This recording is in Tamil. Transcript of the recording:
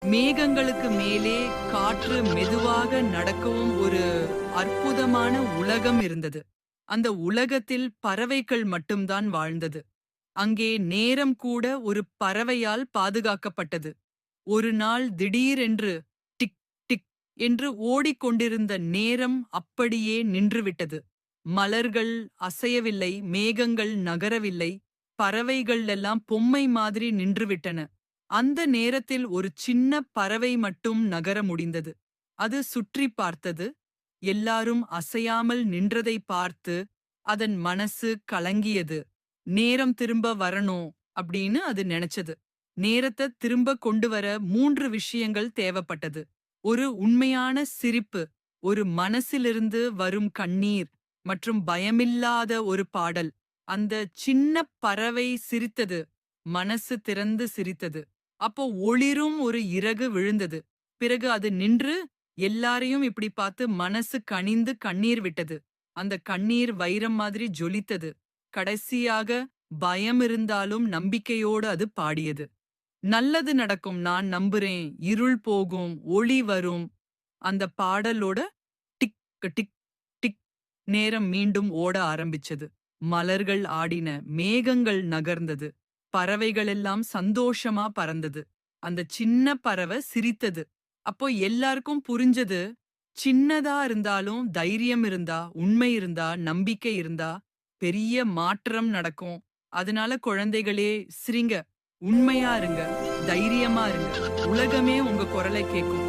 மேகங்களுக்கு மேலே காற்று மெதுவாக நடக்கவும் ஒரு அற்புதமான உலகம் இருந்தது. அந்த உலகத்தில் பறவைகள் மட்டும்தான் வாழ்ந்தது. அங்கே நேரம் கூட ஒரு பறவையால் பாதுகாக்கப்பட்டது. ஒரு நாள் திடீரென்று டிக் டிக் என்று ஓடிக்கொண்டிருந்த நேரம் அப்படியே நின்றுவிட்டது. மலர்கள் அசையவில்லை, மேகங்கள் நகரவில்லை, பறவைகள் எல்லாம் பொம்மை மாதிரி நின்றுவிட்டன. அந்த நேரத்தில் ஒரு சின்ன பறவை மட்டும் நகர முடிந்தது. அது சுற்றி பார்த்தது. எல்லாரும் அசையாமல் நின்றதை பார்த்து அதன் மனசு கலங்கியது. நேரம் திரும்ப வரணும் அப்படின்னு அது நினைச்சது. நேரத்த திரும்ப கொண்டு வர 3 விஷயங்கள் தேவைப்பட்டது. ஒரு உண்மையான சிரிப்பு, ஒரு மனசிலிருந்து வரும் கண்ணீர் மற்றும் பயமில்லாத ஒரு பாடல். அந்த சின்ன பறவை சிரித்தது. மனசு திறந்து சிரித்தது. அப்போ ஒளிரும் ஒரு இறகு விழுந்தது. பிறகு அது நின்று எல்லாரையும் இப்படி பார்த்து மனசு கனிந்து கண்ணீர் விட்டது. அந்த கண்ணீர் வைரம் மாதிரி ஜொலித்தது. கடைசியாக பயம் இருந்தாலும் நம்பிக்கையோடு அது பாடியது. நல்லது நடக்கும், நான் நம்புறேன், இருள் போகும், ஒளி வரும். அந்த பாடலோட டிக் டிக் டிக் நேரம் மீண்டும் ஓட ஆரம்பிச்சது. மலர்கள் ஆடின, மேகங்கள் நகர்ந்தது, பறவைகள் எல்லாம் சந்தோஷமா பறந்தது. அந்த சின்ன பறவை சிரித்தது. அப்போ எல்லாருக்கும் புரிஞ்சது, சின்னதா இருந்தாலும் தைரியம் இருந்தா, உண்மை இருந்தா, நம்பிக்கை இருந்தா பெரிய மாற்றம் நடக்கும். அதனால குழந்தைகளே, சிரிங்க, உண்மையா இருங்க, தைரியமா இருங்க. உலகமே உங்க குரலை கேக்கும்.